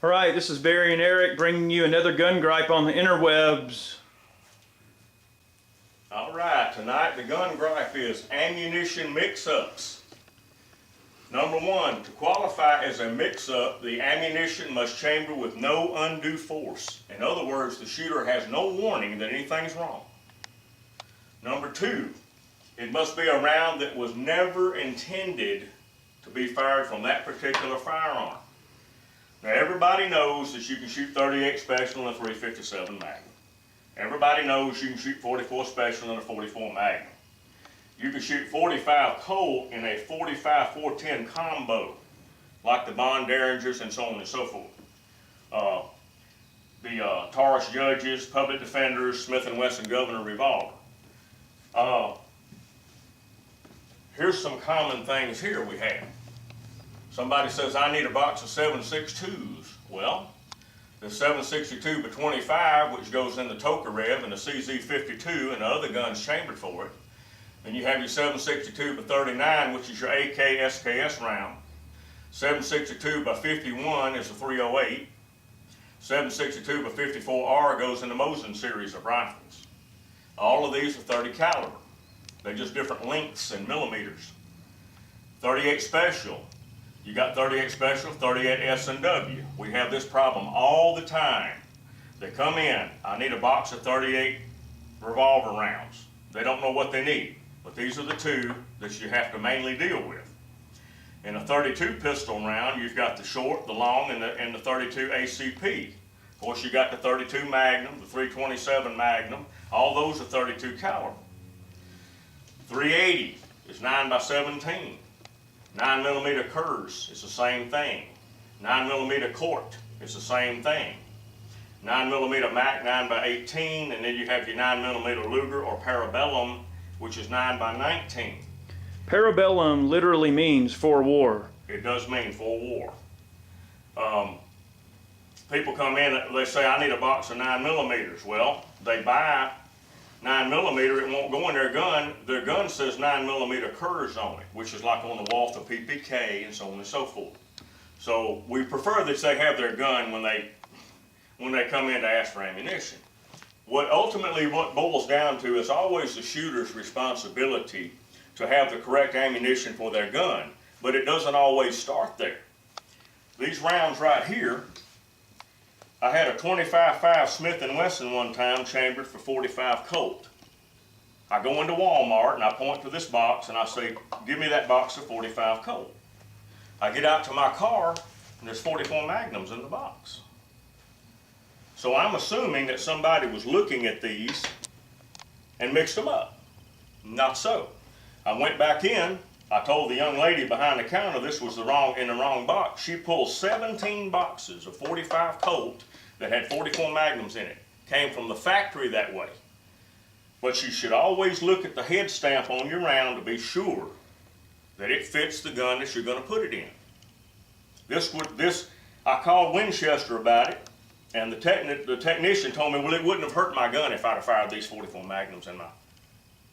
All right, this is Barry and Eric bringing you another gun gripe on the interwebs. All right, tonight the gun gripe is ammunition mix-ups. Number one, to qualify as a mix-up, the ammunition must chamber with no undue force. In other words, the shooter has no warning that anything's wrong. Number two, it must be a round that was never intended to be fired from that particular firearm. Now everybody knows that you can shoot 38 Special in a 357 Magnum. Everybody knows you can shoot 44 Special in a 44 Magnum. You can shoot 45 Colt in a 45 410 combo, like the Bond Derringers and so on and so forth. The Taurus Judges, Public Defenders, Smith & Wesson Governor Revolver. Here's some common things here we have. Somebody says, I need a box of 7.62s. Well, the 7.62 by 25, which goes in the Tokarev and the CZ52 and the other guns chambered for it. Then you have your 7.62 by 39, which is your AK SKS round. 7.62 by 51 is a 308. 7.62 by 54R goes in the Mosin series of rifles. All of these are 30 caliber. They're just different lengths in millimeters. 38 Special. You got 38 Special, 38 S&W. We have this problem all the time. They come in, I need a box of 38 revolver rounds. They don't know what they need, but these are the two that you have to mainly deal with. In a 32 pistol round, you've got the short, the long, and the 32 ACP. Of course, you got the 32 Magnum, the 327 Magnum. All those are 32 caliber. 380 is 9 by 17. 9mm Kurz is the same thing. 9mm Court is the same thing. 9mm Mac 9 by 18, and then you have your 9mm Luger or Parabellum, which is 9 by 19. Parabellum literally means for war. It does mean for war. People come in, they say, I need a box of 9mm. Well, they buy 9mm, it won't go in their gun. Their gun says 9mm Kurz on it, which is like on the Walther PPK and so on and so forth. So we prefer that they have their gun when they come in to ask for ammunition. What boils down to is always the shooter's responsibility to have the correct ammunition for their gun, but it doesn't always start there. These rounds right here, I had a 25.5 Smith & Wesson one time chambered for 45 Colt. I go into Walmart and I point to this box and I say, give me that box of 45 Colt. I get out to my car and there's 44 Magnums in the box. So I'm assuming that somebody was looking at these and mixed them up. Not so. I went back in, I told the young lady behind the counter this was in the wrong box. She pulled 17 boxes of 45 Colt that had 44 Magnums in it. Came from the factory that way. But you should always look at the head stamp on your round to be sure that it fits the gun that you're going to put it in. I called Winchester about it, and the technician told me, well, it wouldn't have hurt my gun if I'd have fired these 44 Magnums in my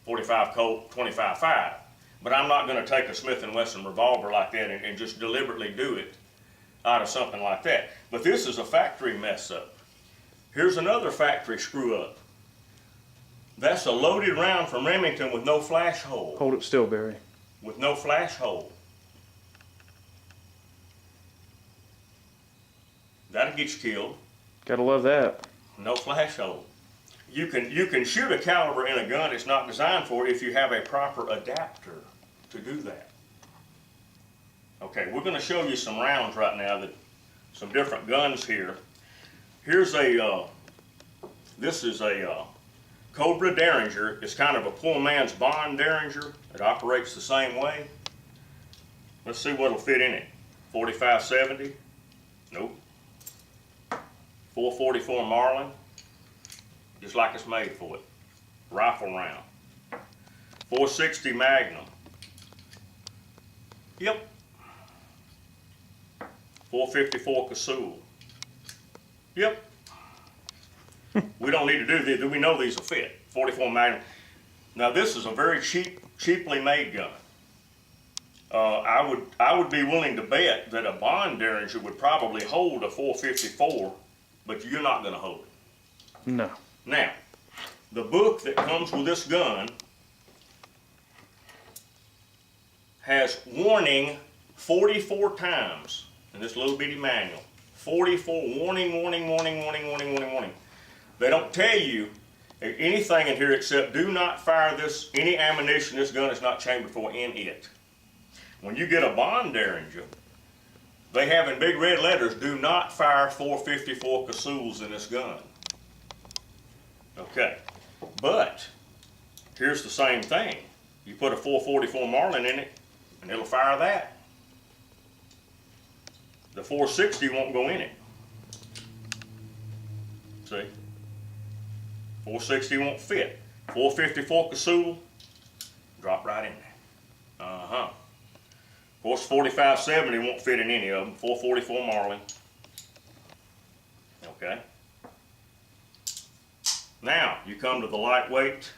45 Colt 25.5. But I'm not going to take a Smith & Wesson revolver like that and just deliberately do it out of something like that. But this is a factory mess up. Here's another factory screw up. That's a loaded round from Remington with no flash hole. Hold it still, Barry. With no flash hole. That'll get you killed. Gotta love that. No flash hole. You can shoot a caliber in a gun it's not designed for if you have a proper adapter to do that. Okay, we're going to show you some rounds right now, some different guns here. Here's this is a Cobra Derringer. It's kind of a poor man's Bond Derringer. It operates the same way. Let's see what'll fit in it. 45-70? Nope. 444 Marlin. Just like it's made for it. Rifle round. 460 Magnum. Yep. 454 Casull. Yep. We don't need to do this. We know these will fit. 44 Magnum. Now this is a very cheaply made gun. I would be willing to bet that a bond derringer would probably hold a 454, but you're not going to hold it. No. Now, the book that comes with this gun has warning 44 times in this little bitty manual. 44 warning, warning, warning, warning, warning, warning, warning. They don't tell you anything in here except do not fire any ammunition this gun is not chambered for in it. When you get a bond derringer, they have in big red letters, do not fire 454 Casuls in this gun. Okay, but here's the same thing. You put a 444 Marlin in it, and it'll fire that. The 460 won't go in it. See? 460 won't fit. 454 Casul, drop right in there. Of course, 4570 won't fit in any of them. 444 Marlin. Okay. Now, you come to the lightweight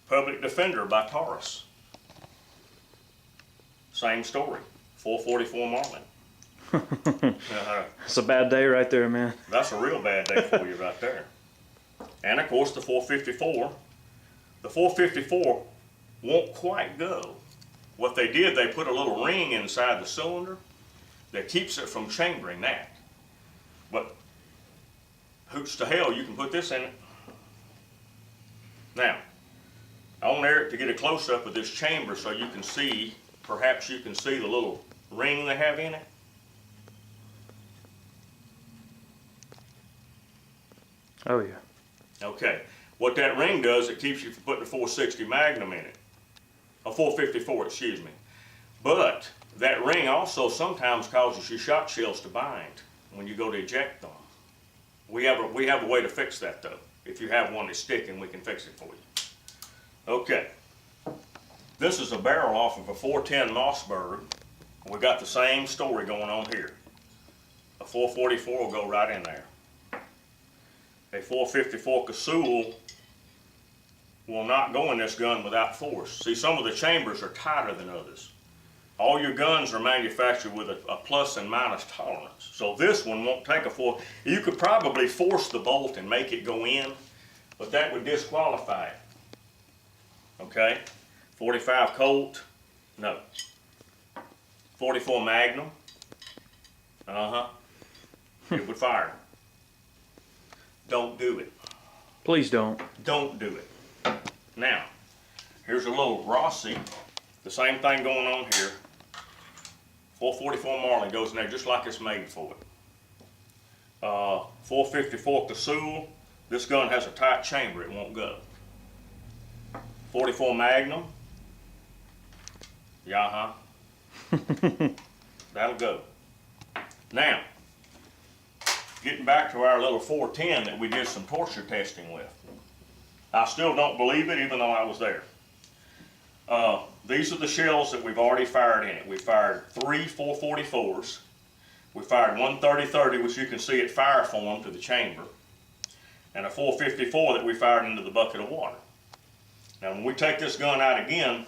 Public Defender by Taurus. Same story. 444 Marlin. It's a bad day right there, man. That's a real bad day for you right there. And of course the 454. The 454 won't quite go. What they did, they put a little ring inside the cylinder that keeps it from chambering that. But hoots to hell, you can put this in it. Now, I want Eric to get a close-up of this chamber so you can see, perhaps you can see the little ring they have in it. Oh yeah. Okay, what that ring does, it keeps you from putting a 460 Magnum in it. A 454, excuse me. But that ring also sometimes causes your shot shells to bind when you go to eject them. We have a way to fix that though. If you have one that's sticking, we can fix it for you. Okay, this is a barrel off of a 410 Mossberg. We got the same story going on here. A 444 will go right in there. A 454 Casul will not go in this gun without force. See, some of the chambers are tighter than others. All your guns are manufactured with a plus and minus tolerance. So this one won't take a force. You could probably force the bolt and make it go in, but that would disqualify it. Okay? 45 Colt, no. 44 Magnum, it would fire. Don't do it. Please don't. Don't do it. Now, here's a little Rossi. The same thing going on here. 444 Marlin goes in there just like it's made for it. 454 Casul. This gun has a tight chamber. It won't go. 44 Magnum. Yeah, That'll go. Now, getting back to our little 410 that we did some torture testing with. I still don't believe it even though I was there. These are the shells that we've already fired in it. We fired 3 444s. We fired one 30-30, which you can see it fire form to the chamber. And a 454 that we fired into the bucket of water. Now when we take this gun out again,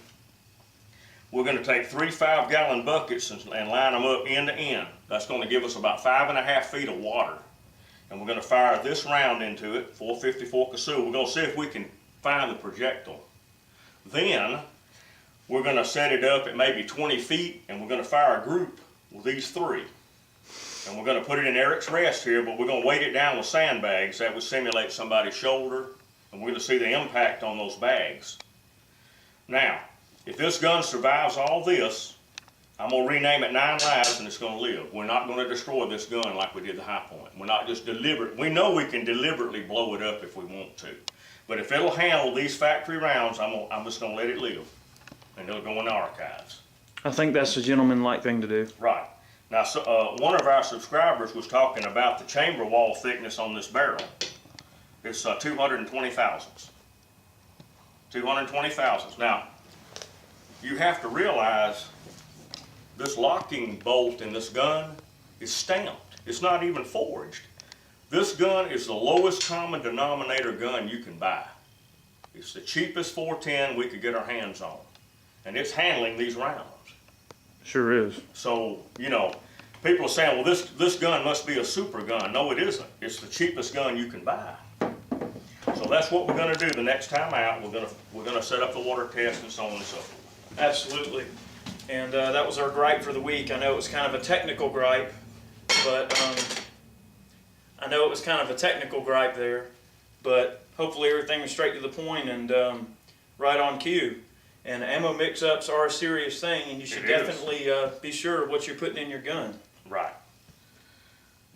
we're going to take 3 5-gallon buckets and line them up end to end. That's going to give us about 5.5 feet of water. And we're going to fire this round into it, 454 Casul. We're going to see if we can find the projectile. Then we're going to set it up at maybe 20 feet and we're going to fire a group with these 3. And we're going to put it in Eric's rest here, but we're going to weight it down with sandbags. That would simulate somebody's shoulder. And we're going to see the impact on those bags. Now, if this gun survives all this, I'm going to rename it 9 Lives and it's going to live. We're not going to destroy this gun like we did the High Point. We're not just deliberate. We know we can deliberately blow it up if we want to. But if it'll handle these factory rounds, I'm just going to let it live. And it'll go in the archives. I think that's a gentleman-like thing to do. Right. Now, so, one of our subscribers was talking about the chamber wall thickness on this barrel. It's 220 thousandths. 220 thousandths. Now, you have to realize this locking bolt in this gun is stamped. It's not even forged. This gun is the lowest common denominator gun you can buy. It's the cheapest 410 we could get our hands on. And it's handling these rounds. Sure is. So, you know, people are saying, well, this gun must be a super gun. No, it isn't. It's the cheapest gun you can buy. So that's what we're gonna do the next time out. We're gonna set up the water test and so on and so forth. Absolutely. And that was our gripe for the week. I know it was kind of a technical gripe, but there, but hopefully everything was straight to the point and right on cue. And ammo mix-ups are a serious thing, and you should definitely be sure of what you're putting in your gun. Right.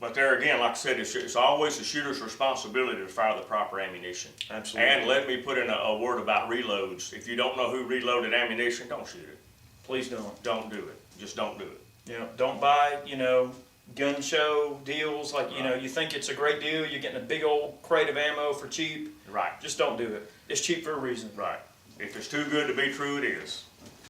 But there again, like I said, it's always the shooter's responsibility to fire the proper ammunition. Absolutely. And let me put in a word about reloads. If you don't know who reloaded ammunition, don't shoot it. Please don't. Don't do it. Just don't do it. You know, don't buy, gun show deals like, you think it's a great deal, you're getting a big old crate of ammo for cheap. Right. Just don't do it. It's cheap for a reason. Right. If it's too good to be true, it is.